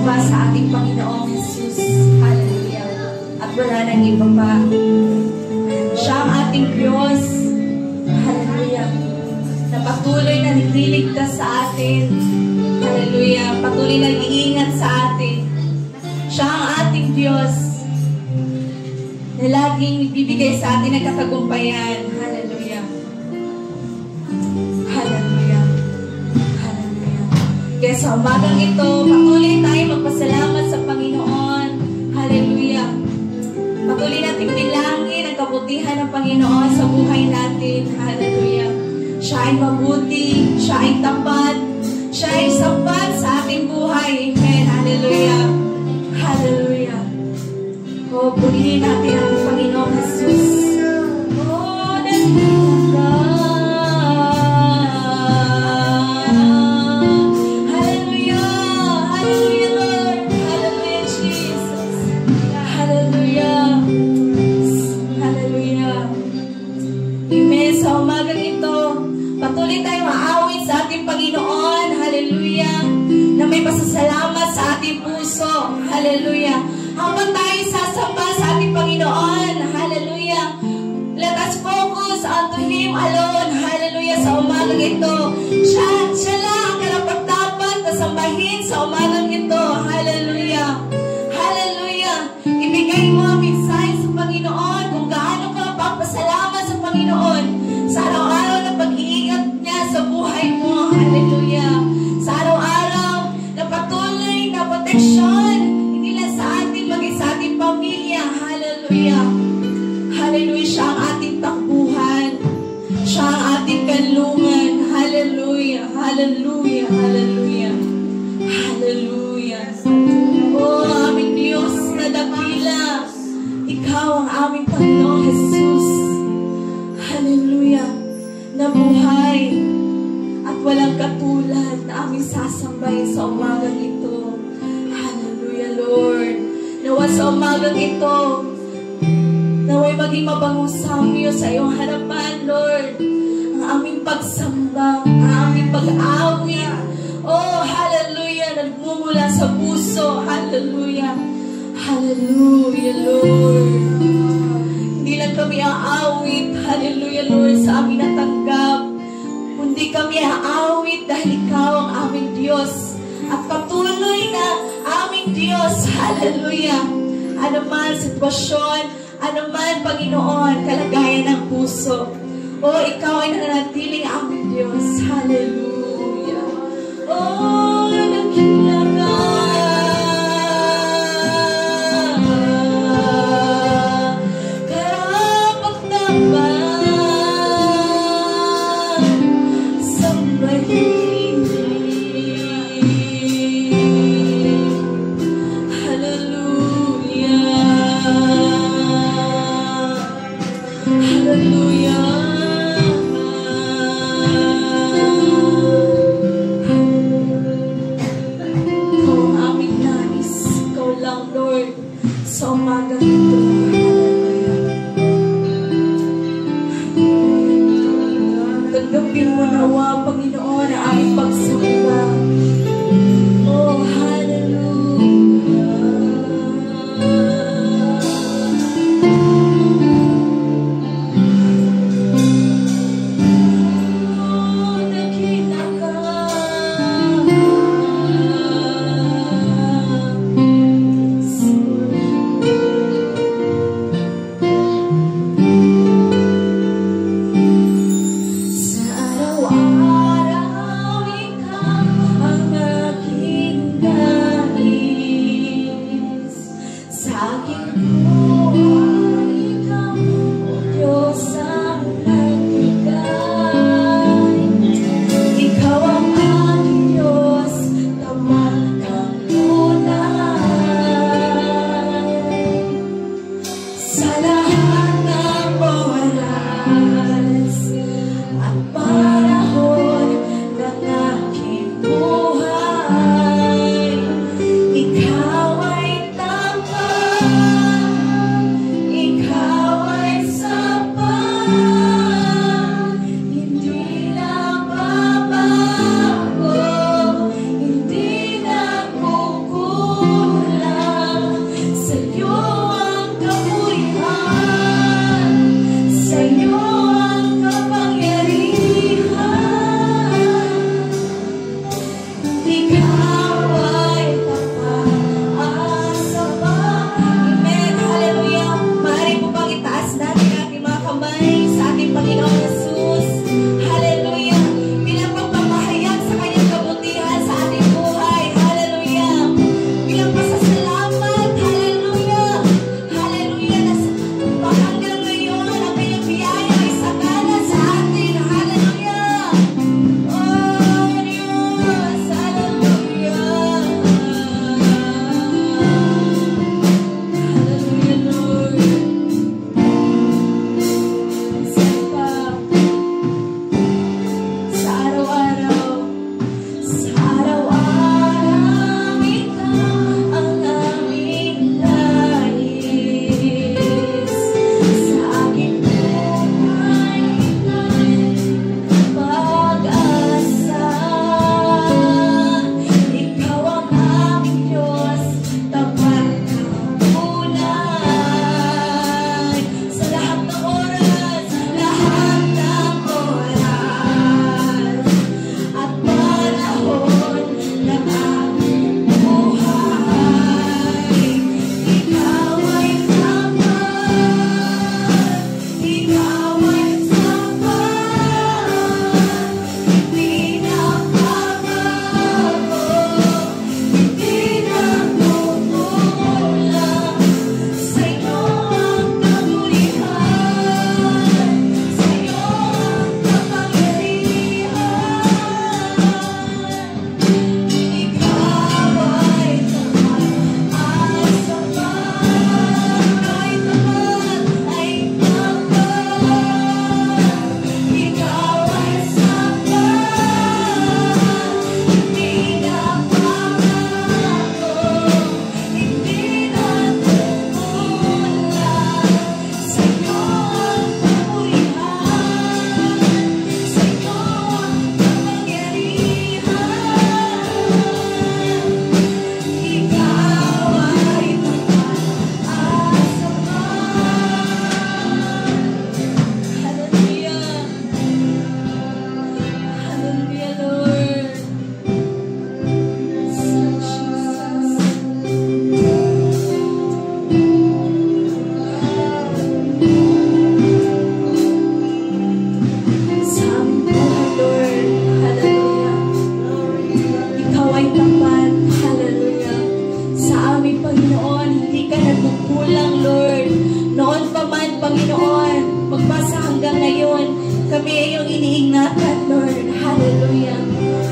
sasamba sa ating Panginoong Jesus. Hallelujah. At wala nang iba pa. Siya ang ating Diyos. Hallelujah. Na patuloy na nagliligtas sa atin. Hallelujah. Patuloy na nag-iingat sa atin. Siya ang ating Diyos na laging bibigay sa atin ng katagumpayan. Hallelujah. Hallelujah. Hallelujah. Kaya sa umagang ito, patuloy tayo magpasalamat sa Panginoon. Hallelujah. Patuloy natin bilangin ang kabutihan ng Panginoon sa buhay natin. Hallelujah. Siya ay mabuti, siya ay tapat, siya ay sapat sa ating buhay. Amen. Hallelujah. Hallelujah. Oh, purihin natin ang Panginoong Jesus. Oh, nandito ka. Hallelujah. Hallelujah, Lord. Hallelujah, Jesus. Hallelujah. Hallelujah. Amen. Sa umagang ito, patuloy tayong maawit sa ating Panginoon. Hallelujah. Na may pasasalamat sa ating puso. Hallelujah. Habang tayo sasamba sa ating Panginoon. Hallelujah. Let us focus unto Him alone. Hallelujah. Sa umagang ito. Siya lang ang karapat-dapat na sambahin sa umagang ito. Hallelujah. Hallelujah. Ibigay mo ang mensahe sa Panginoon kung gaano ka magpasalamat sa Panginoon sa araw-araw na pag-iingat niya sa buhay mo. Hallelujah. Sa araw-araw na patuloy na proteksyon sa ating maging sa ating pamilya. Hallelujah. Hallelujah. Siya ang ating takbuhan. Siya ang ating kanlungan. Hallelujah. Hallelujah. Hallelujah. Hallelujah. Oh, aming Diyos na dakila. Ikaw ang aming Panginoong Jesus. Hallelujah. Na buhay at walang katulad na aming sasambay sa umagang ito. Lord, nawa sa umagang ito, naway maging mabangong samyo sa iyong harapan, Lord. Ang aming pagsamba, ang aming pag-awit. Oh, hallelujah, nagmumula sa puso. Hallelujah. Hallelujah, Lord. Hindi lang kami aawit, hallelujah, Lord, sa aming natanggap. Kundi kami aawit dahil ikaw ang aming Diyos. At patuloy na aming Diyos. Hallelujah. Ano man sitwasyon, ano man, Panginoon, kalagayan ng puso. O, ikaw ay nanatiling aming Diyos. Hallelujah. Oh, nakila ka. Karapat-dapat sambahin. Sa umagang ito, tanggapin mo nawa, Panginoon, ang aming pagsamba. Oh, hallelujah. aming Panginoon, hindi ka nagkukulang, Lord. Noon pa man, Panginoon, magbasa hanggang ngayon, kami ay iyong iniingatan, Lord. Hallelujah.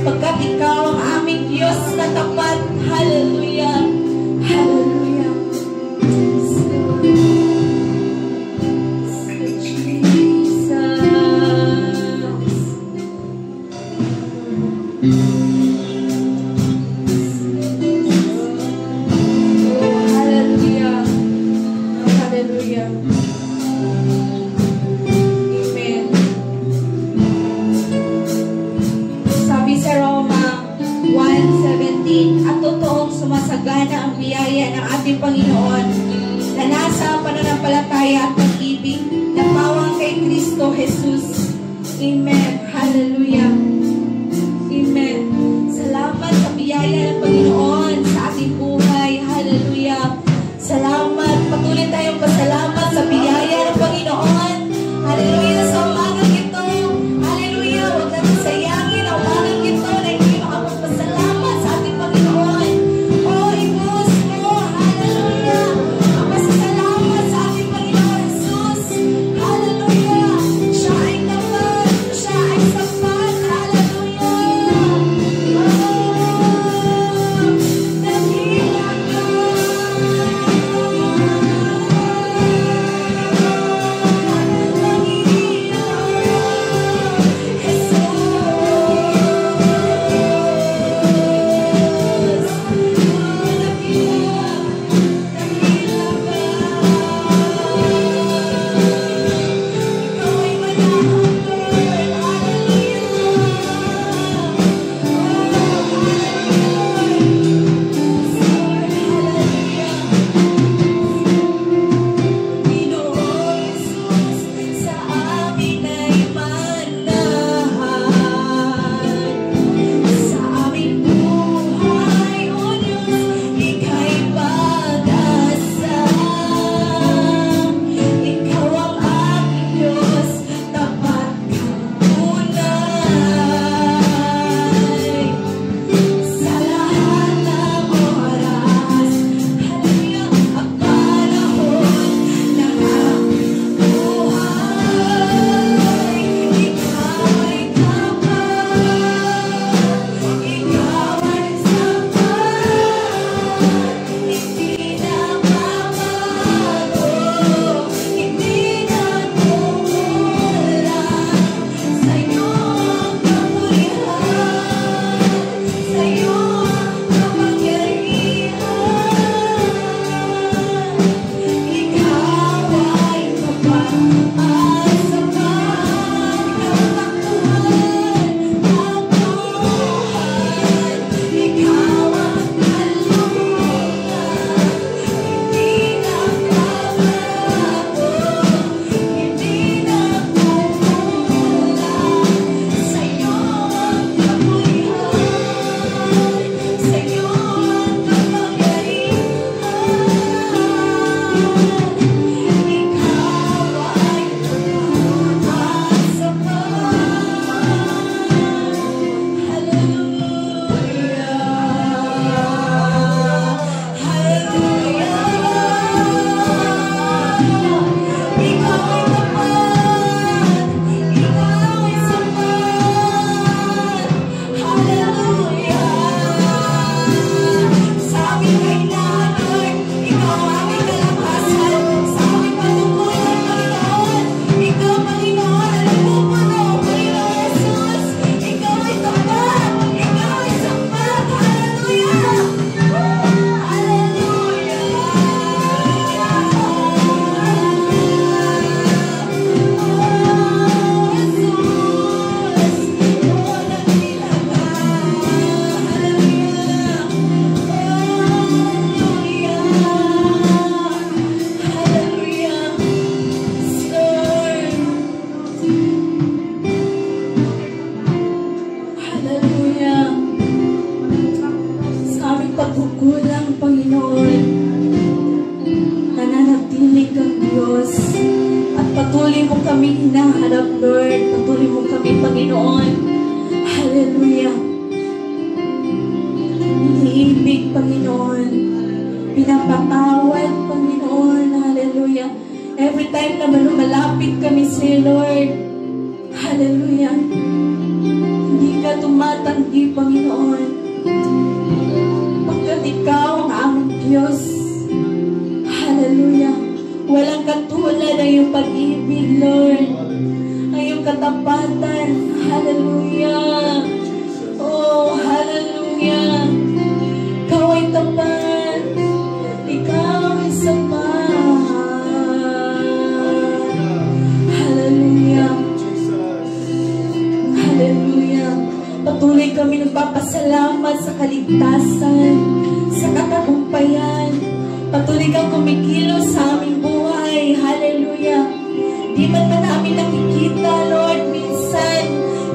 Pagkat ikaw ang aming Diyos na tapat. Hallelujah. Hallelujah. Sumasagana ang biyaya ng ating Panginoon na nasa pananampalataya at pag-ibig na pawang kay Kristo Jesus. Amen. Hallelujah. Amen. Salamat sa biyaya ng Panginoon sa ating buhay. Hallelujah. Salamat. Patuloy tayong pasalamat sa biyaya ng Panginoon. Hallelujah. Sa umagang ito. Hallelujah. Huwag natin sayangin ang umagang ito na hindi makapagpasalamat sa ating Panginoon. hinaharap, Lord. Patuloy mo kami, Panginoon. Hallelujah. Iniibig, Panginoon. pinapatawad, Panginoon. Hallelujah. Every time na malapit kami sa iyo, Lord. Hallelujah. Hindi ka tumatanggi, Panginoon. Pagkat ikaw ang aming Diyos. Hallelujah. Walang katulad ang iyong pag-ibig, Lord. Ang iyong katapatan. Hallelujah. Oh, hallelujah. Ikaw ay tapat. Ikaw ay sapat. Hallelujah. Hallelujah. Patuloy kami nagpapasalamat sa kaligtasan, sa katagumpayan. Patuloy kang kumikilos sa aming buhay. Hallelujah. Di ba namin nakikita, Lord, minsan?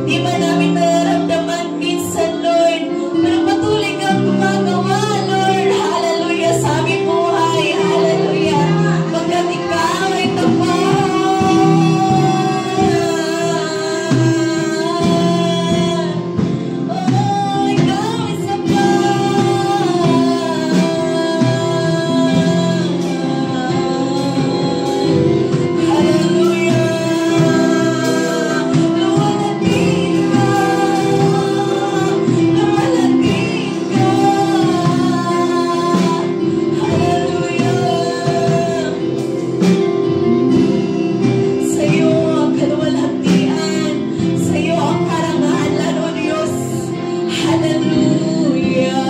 Di ba namin nararamdaman minsan, Lord? Pero patuloy kang gumagawa, Lord. Hallelujah. Sa aming buhay. Hallelujah. Pagkat ikaw ay tapat. Oh, ikaw ay sapat. Hallelujah. Luwalhati ka. Luwalhati ka. Hallelujah. Sa iyo ang kaluwalhatian. Sa iyo ang karangalan, O Diyos. Hallelujah.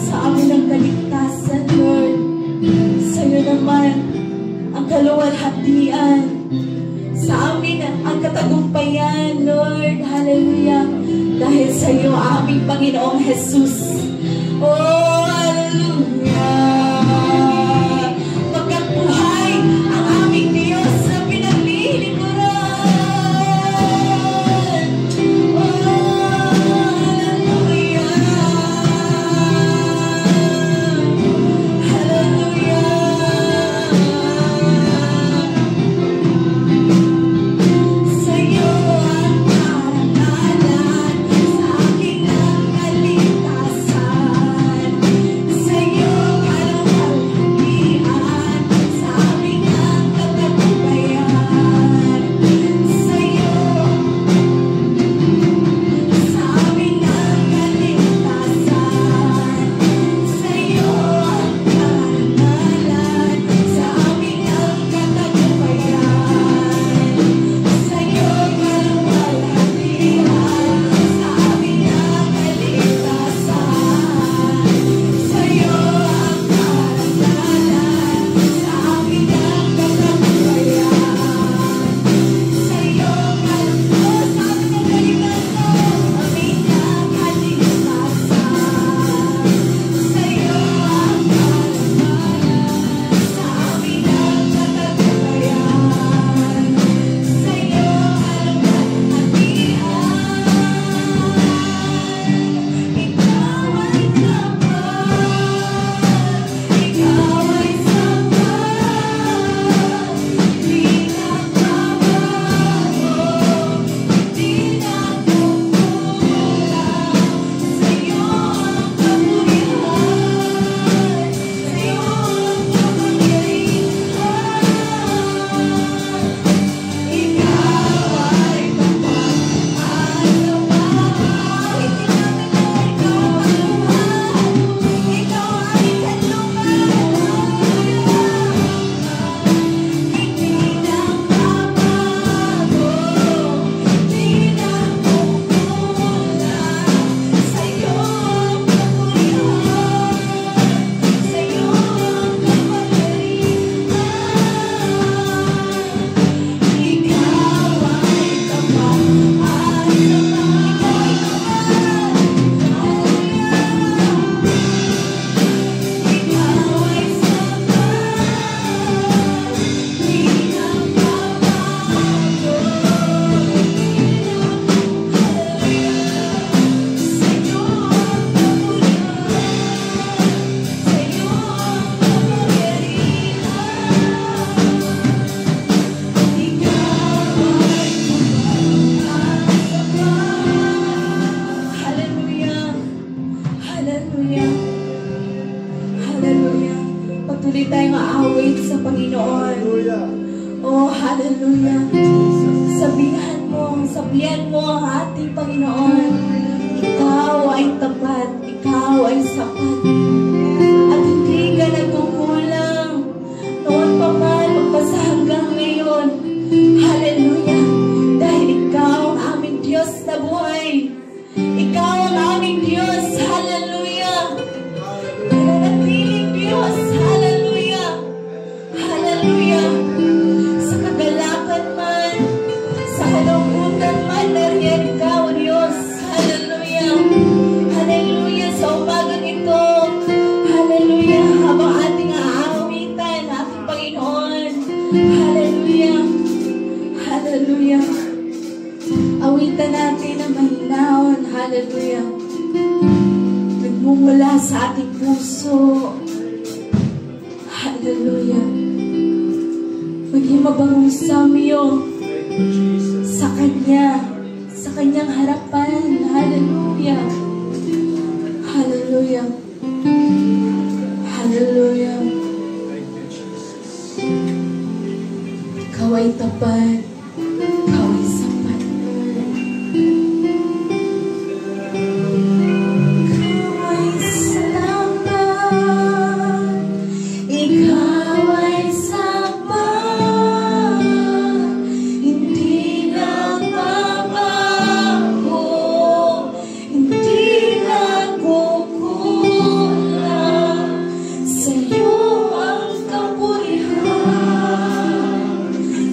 Sa amin ang kaligtasan, Lord. Sa iyo naman ang kaluwalhatian. Sa amin ang katagumpayan, Lord. Hallelujah. Dahil sa iyo, aming Panginoong Jesus. Oh, hallelujah. Pagkat buhay ang aming Diyos na pinaglilingkuran. Oh, hallelujah. Hallelujah. Sa iyo ang karangalan, sa akin ang kaligtasan. Hallelujah. Hallelujah. Patuloy tayong aawit sa Panginoon. Oh, hallelujah. Sabihan mo ang ating Panginoon. Ikaw ay tapat, ikaw ay sapat. At hindi ka nagkukulang. Noon pa man, magpasa hanggang ngayon. Hallelujah. Dahil ikaw ang aming Diyos na buhay. Ikaw ang aming Diyos. Hallelujah. Nananatiling Diyos. Hallelujah. Hallelujah. Sa kagalakan man, sa kalungkutan man, nariyan ka, O Diyos. Hallelujah. Hallelujah. Sa umagang ito, hallelujah, habang ating aawitan, ating Panginoon. Hallelujah. Hallelujah. Awitan natin ang mahinahon. Hallelujah. Nagmumula sa ating puso. Hallelujah. Maging mabangong samyo sa Kanya, sa Kanyang harapan. Hallelujah. Hallelujah. Hallelujah. Ikaw ay tapat. Ikaw ay sapat. Ikaw ay sapat. Ikaw ay sapat. Hindi nagbabago. Hindi nagkukulang. Sa'yo ang kapurihan.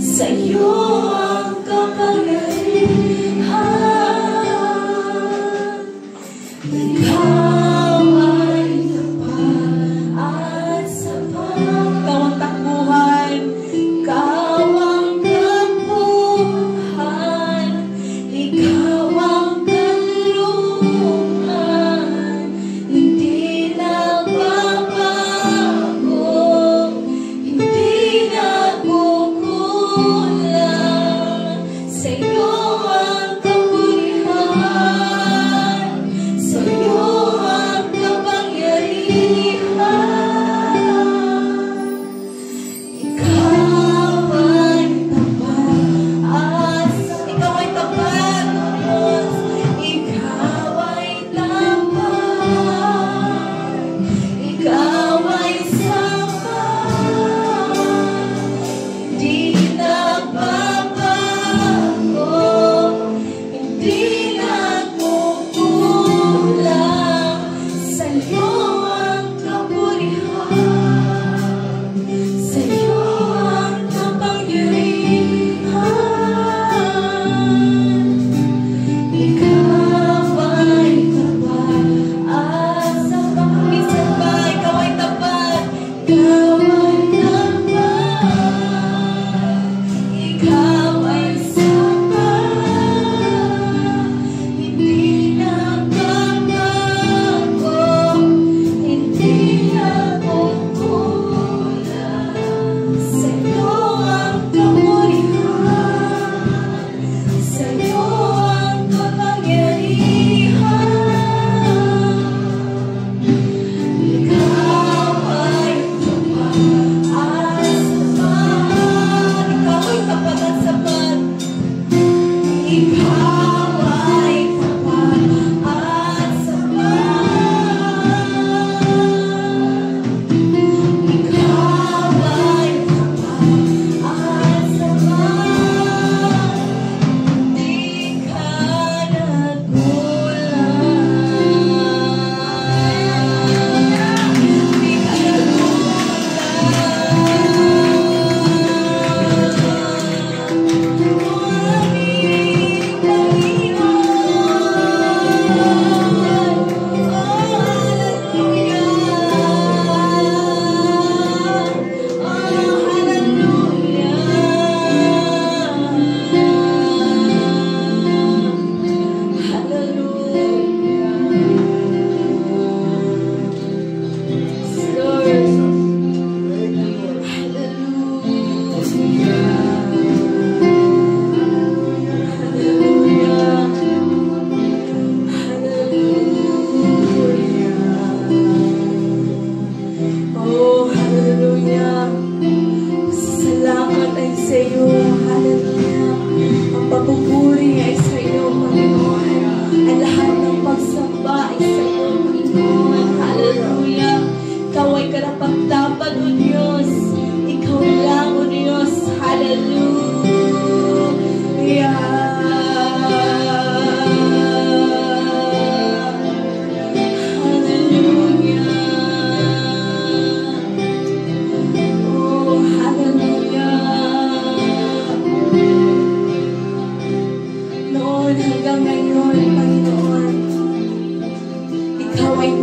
Sa'yo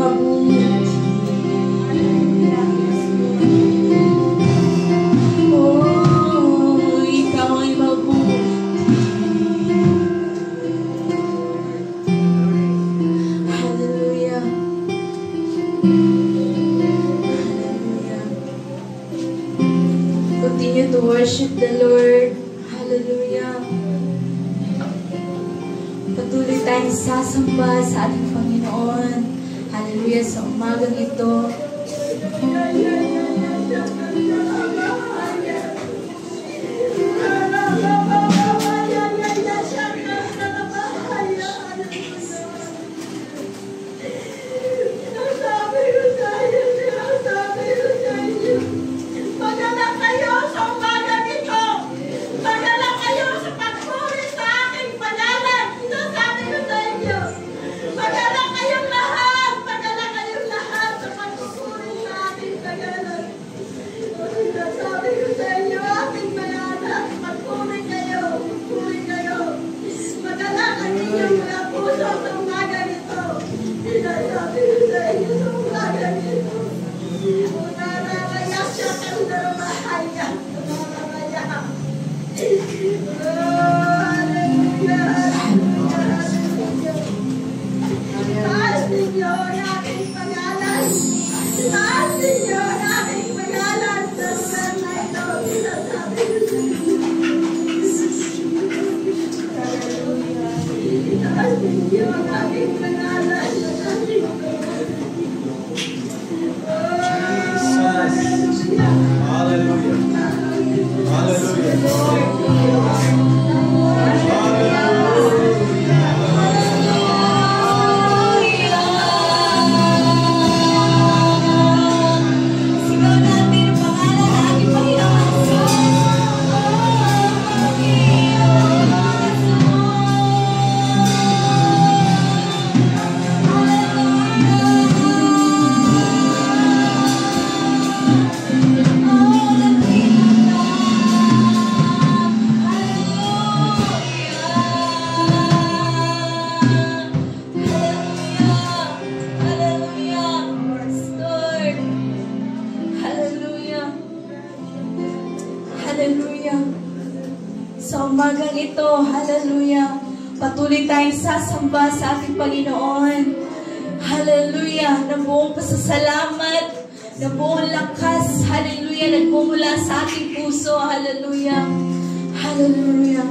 mabuti. Oh, ikaw ay mabuti. Hallelujah. Hallelujah. Continue to worship the Lord. Hallelujah. Patuloy tayong sasamba sa ating Panginoon. Hallelujah. Sa umagang ito. Patuloy tayong sasamba sa ating Panginoon. Hallelujah. Na buong pasasalamat, na buong lakas. Hallelujah. Nagmumula sa ating puso. Hallelujah. Hallelujah.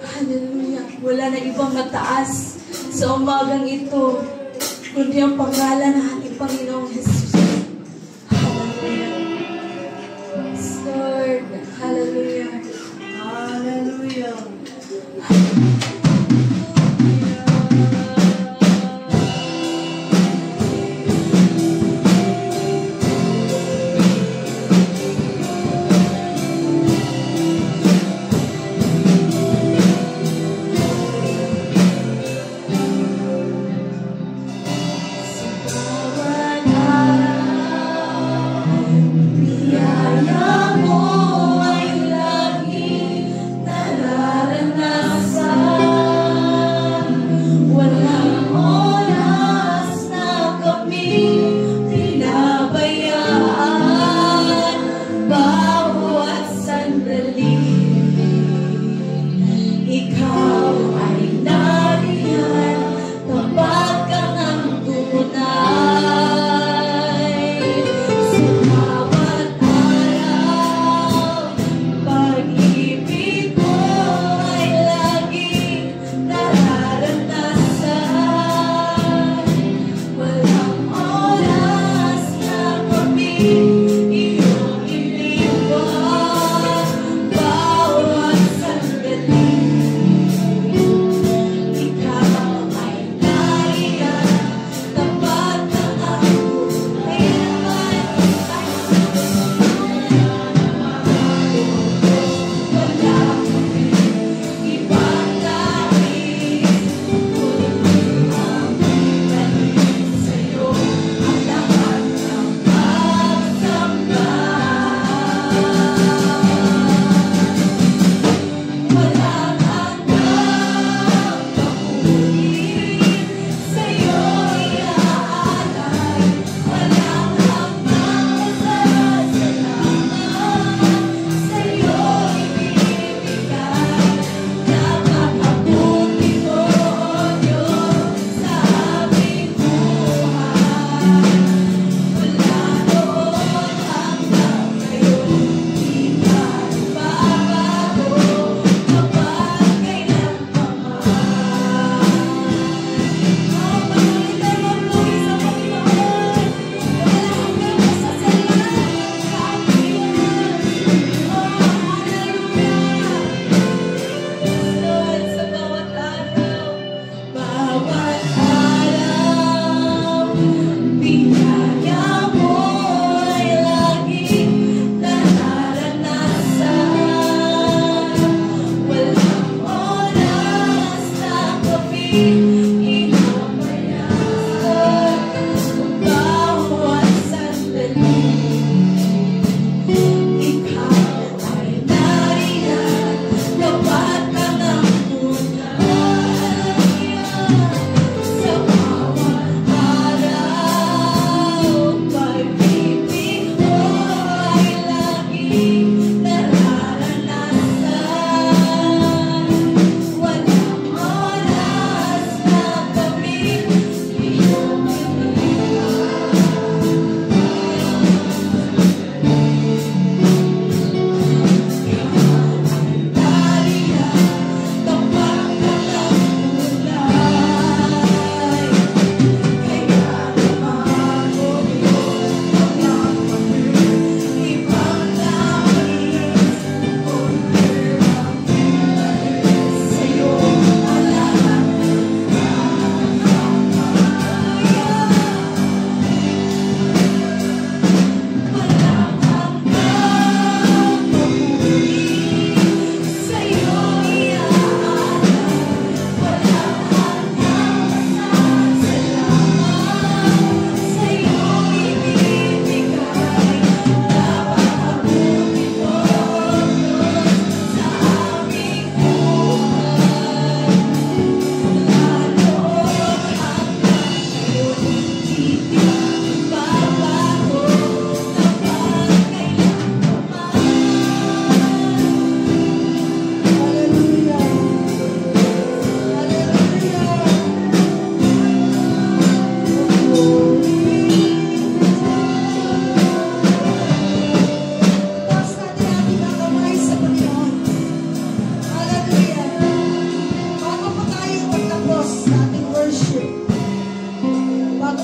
Hallelujah. Wala na ibang mataas sa umagang ito, kundi ang pangalan ng ating Panginoong Jesus. Hallelujah. Yes, Lord. Hallelujah. Hallelujah. Bawat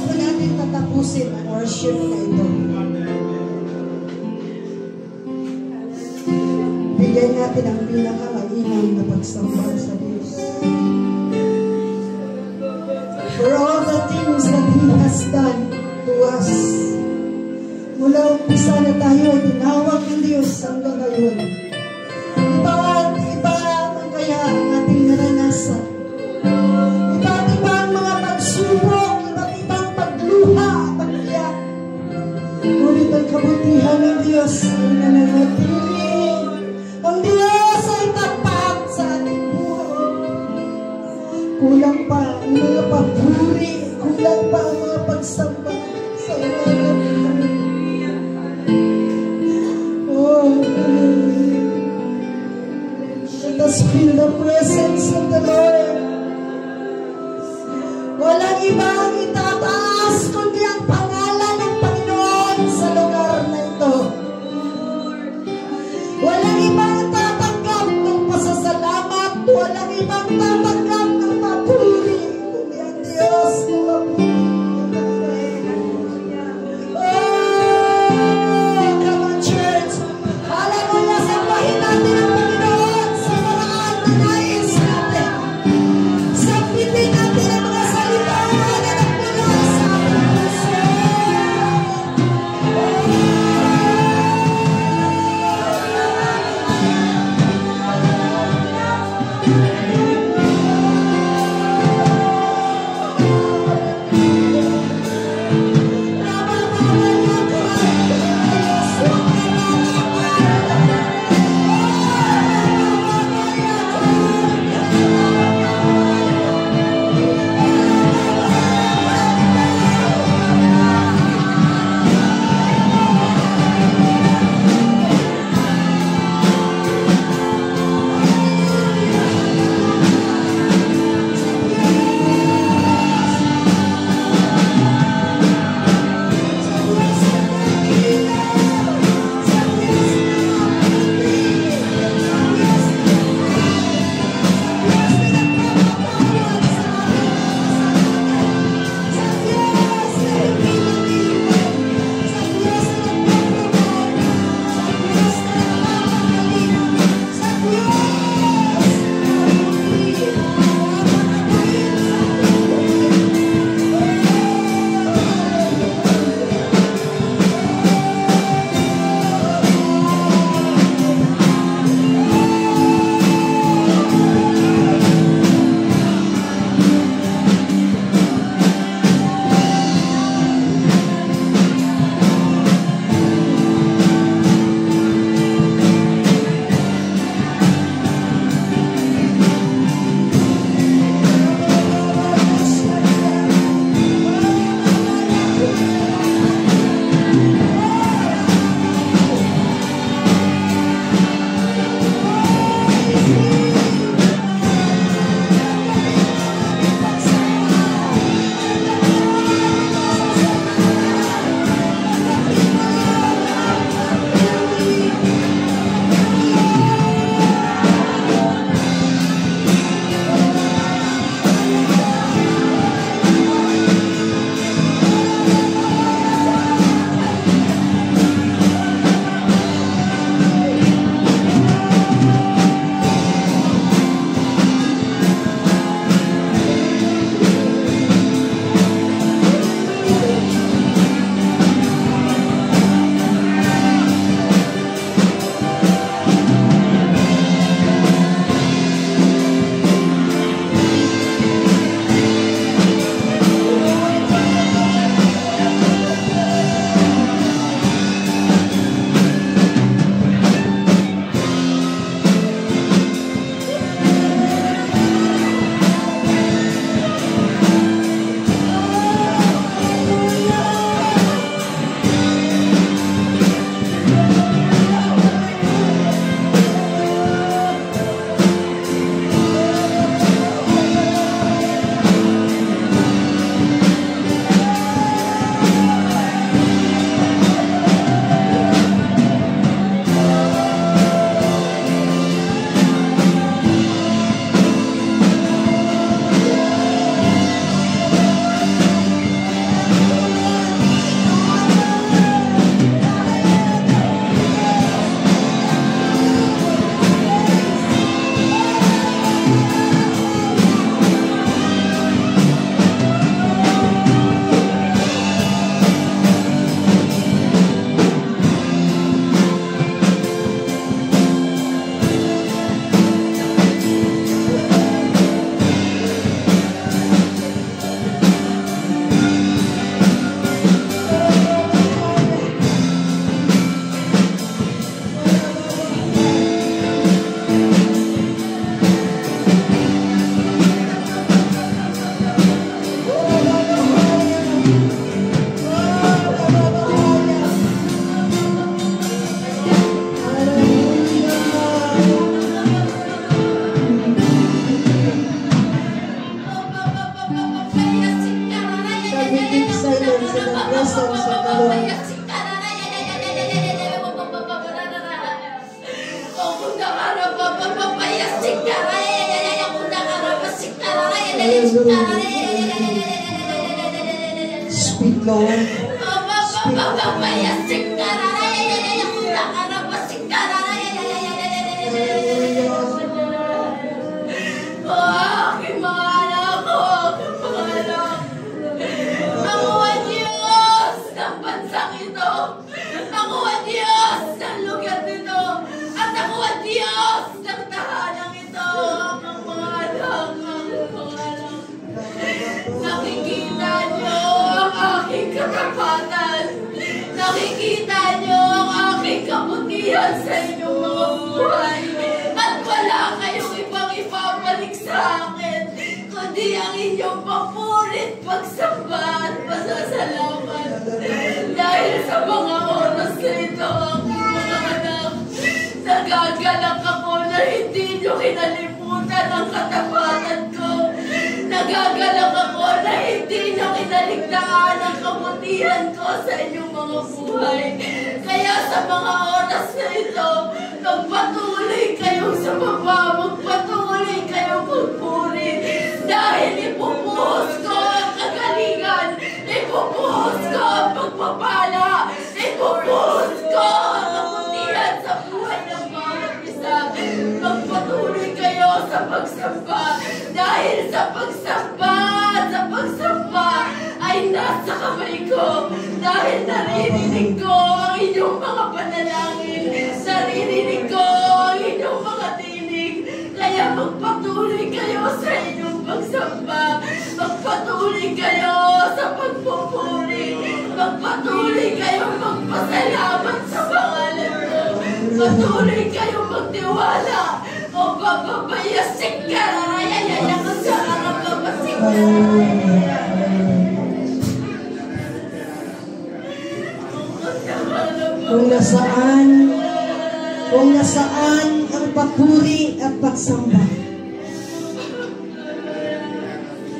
po natin tatapusin ang worship na ito. Bigyan natin ang pinakamainam na pagsamba sa Diyos. For all the things that He has done to us. Mula umpisa na tayo ay tinawag ng Diyos hanggang ngayon. Iba ang kaya ang ating naranasan. Iba't ibang mga pagsubok, iba't ibang pagluha, pagkiyak. Ngunit ang kabutihan ng Diyos ay nananatili. Ang Diyos ay tapat sa ating buhay. Kulang pa ang mga papuri, kulang pa ang mga pagsamba sa mga. Oh, let us feel the presence of the Lord. Walang ibang itataas kundi ang pangalan ng Panginoon sa lugar na ito. Walang ibang tatanggap ng pasasalamat, walang ibang tatanggap ng papuri kundi ang Diyos ng papuri. silence in the presence of the Lord. Speak, Lord. Nakikita niyo ang aking kabutihan sa inyong mga buhay. At wala kayong ibang ipabalik sa akin, kundi ang inyong papurit, pagsamba at pasasalamat. Dahil sa mga oras na ito, aking mga anak, nagagalak ako na hindi niyo kinalimutan ang katapatan ko. Nagagalak ako na hindi niyo kinaligtaan ang kabutihan ko sa inyong mga buhay. Kaya sa mga oras na ito, magpatuloy kayong sumaba, magpatuloy kayong magpuri. Dahil ipupuhos ko ang kagalingan, ipupuhos ko ang pagpapala, ipupuhos ko ang kabutihan sa buhay ng bawat isa. Magpatuloy kayo sa pagsamba. Dahil sa pagsamba ay nasa kamay ko. Dahil naririnig ko ang inyong mga panalangin. Naririnig ko ang inyong mga tinig. Kaya magpatuloy kayo sa inyong pagsamba. Magpatuloy kayo sa pagpupuri. Magpatuloy kayo magpasalamat sa pangalan ko. Patuloy kayo magtiwala. O bababayasik ka. Ayayaya ko sa harap babasik ka. Kung nasaan ang papuri at pagsamba,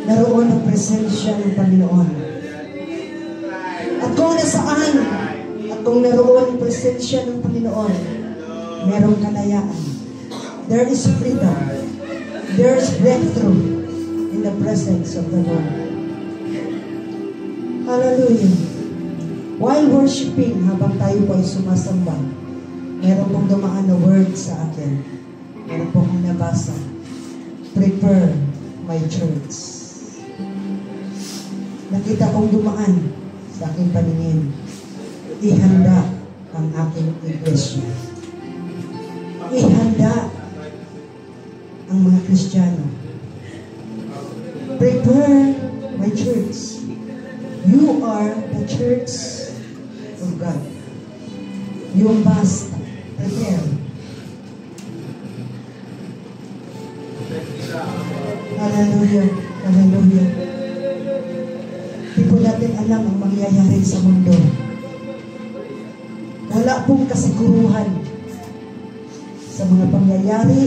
naroon ang presensya ng Panginoon. At kung nasaan at kung naroon ang presensya ng Panginoon, merong kalayaan. There is freedom. There is breakthrough in the presence of the Lord. Hallelujah. While worshiping, habang tayo po ay sumasamba, meron pong dumaan na word sa akin. Meron pong nabasa. Prepare my church. Nakita kong dumaan sa aking paningin. Ihanda ang aking iglesia. Ihanda ang mga Kristiyano. Prepare my church. You are the church of God. You must prepare. Hallelujah. Hallelujah. Hindi po natin alam ang mangyayari sa mundo. Wala pong kasiguruhan sa mga pangyayari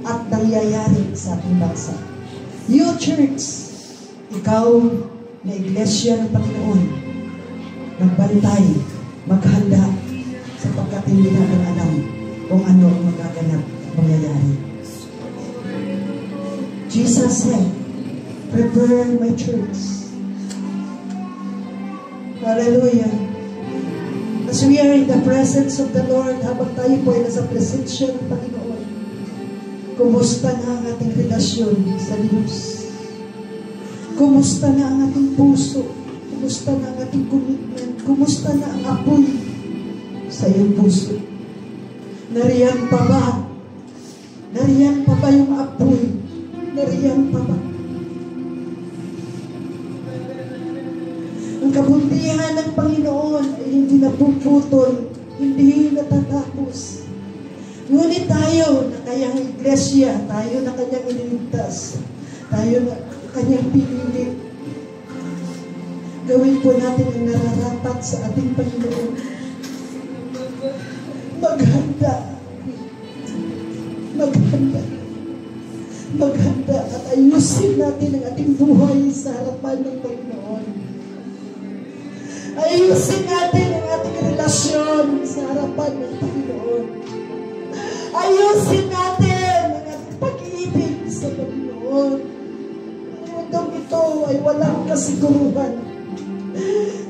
at nangyayari sa ating bansa. You church, ikaw na iglesia ng Panginoon, magbantay, maghanda, sapagkat hindi natin alam kung ano ang magaganap at mangyayari. Jesus said, prepare my church. Hallelujah. As we are in the presence of the Lord, habang tayo po ay nasa presensya ng Panginoon, kumusta na ang ating relasyon sa Diyos? Kumusta na ang ating puso? Kumusta na ang ating commitment? Kumusta na ang apoy sa iyong puso? Nariyan pa ba? Nariyan pa ba yung apoy? Nariyan pa ba? Ang kabutihan ng Panginoon ay hindi napuputol, hindi natatapos. Ngunit tayo na kanyang iglesia, tayo na kanyang iniligtas, tayo na kanyang pinili. Gawin po natin ang nararapat sa ating Panginoon. Maghanda. Maghanda. Maghanda at ayusin natin ang ating buhay sa harapan ng Panginoon. Ayusin natin ang ating relasyon sa harapan ng Panginoon. Ayusin natin ang ating pag-ibig sa Panginoon. Ang mundong ito ay walang kasiguruhan.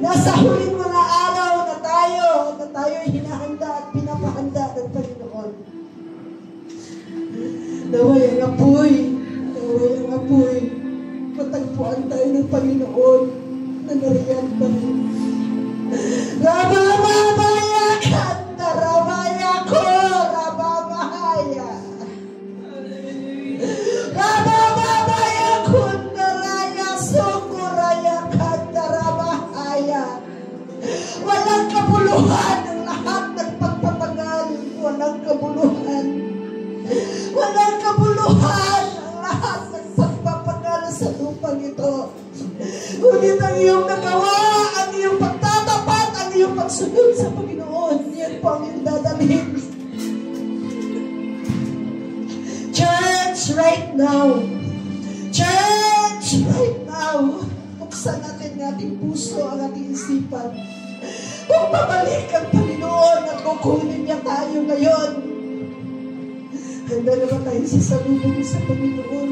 Nasa huling mga araw na tayo ay hinahanda at pinapahanda ng Panginoon. Naway ang apoy, matagpuan tayo ng Panginoon na nariyan pa rin. Rabababaya kanta, rabaya ko, rababahaya. Rabababaya kunda, raya sukuraya kanta, rabahaya. Walang kabuluhan ang lahat ng pagpapagal. Walang kabuluhan. Walang kabuluhan ang lahat ng pagpapagal sa lupang ito. Ngunit ang iyong nagawa, ang iyong pagtatapat, ang iyong pagsunod sa Panginoon, yan po ang iyong dadalhin. Church, right now, buksan natin ang ating puso, ang ating isipan. Kung babalik ang Panginoon at kukunin niya tayo ngayon, handa na ba tayo sasalubong sa Panginoon?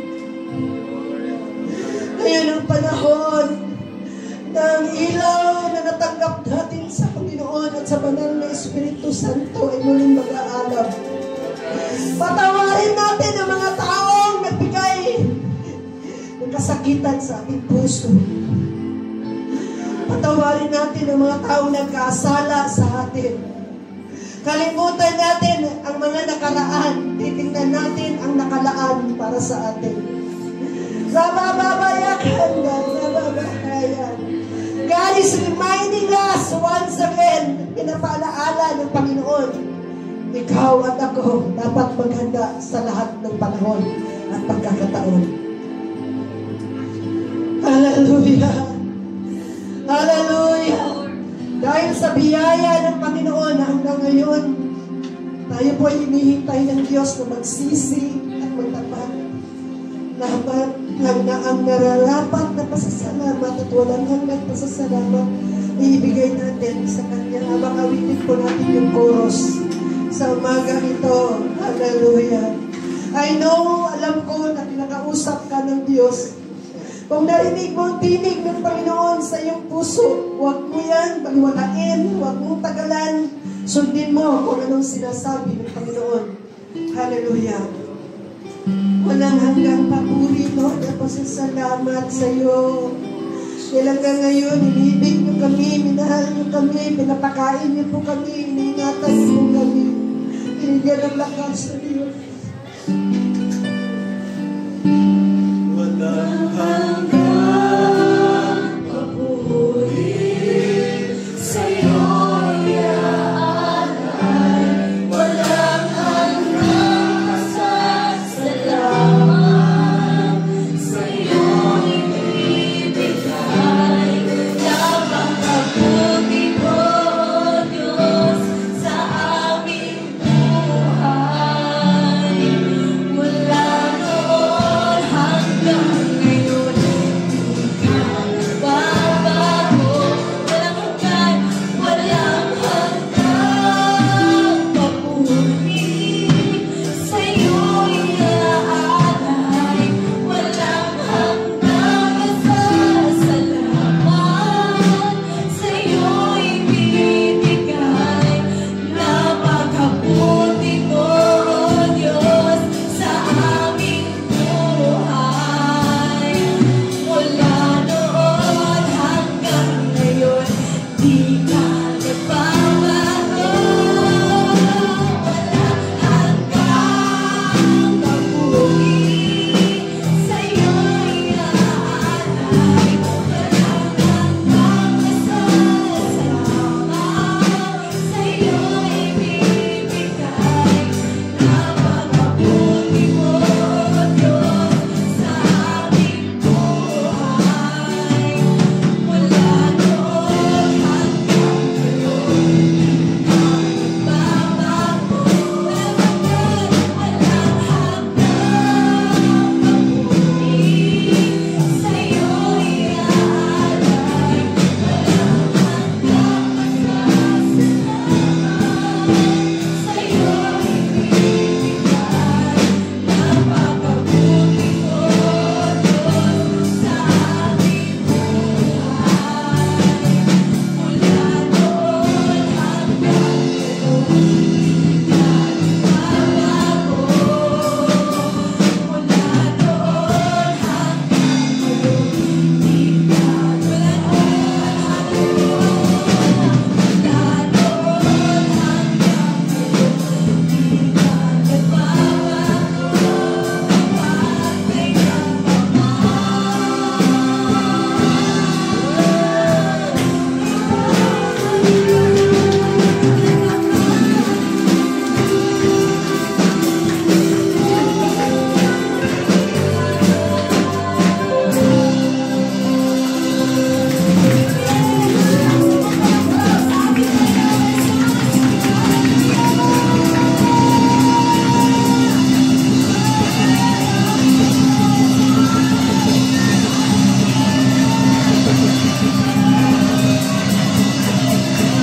Ngayon ang panahon ng ilaw na natanggap natin sa Panginoon at sa banal na Espiritu Santo ay muling mag-aalab. Patawarin natin ang mga taong nagbigay ng kasakitan sa ating puso. Patawarin natin ang mga taong nagkasala sa atin. Kalimutan natin ang mga nakaraan. Titingnan natin ang nakalaan para sa atin. Rabababayakan, rabababayan. God is reminding us once again, pinapaalaala ng Panginoon, ikaw at ako dapat maghanda sa lahat ng panahon at pagkakataon. Hallelujah! Hallelujah! Dahil sa biyaya ng Panginoon hanggang ngayon, tayo po ay hinihintay ng Diyos na magsisi at magtapat. Na ang nararapat na pasasalamat at walang hanggang pasasalamat ibigay natin sa Kanya. Habang awitin po natin yung chorus sa umaga ito. Hallelujah! I know, alam ko na pinakausap ka ng Diyos. Kung narinig mo ang tinig ng Panginoon sa iyong puso, huwag mo yan baliwalain, huwag mong tagalan. Sundin mo kung anong sinasabi ng Panginoon. Hallelujah! Walang hanggang papuri, Lord, at pasasalamat sa iyo. Kailan ka ngayon, inibig niyo kami, minahal niyo kami, pinapakain niyo po kami, iniingatan niyo po kami. Binigyan ng lakas sa Diyos.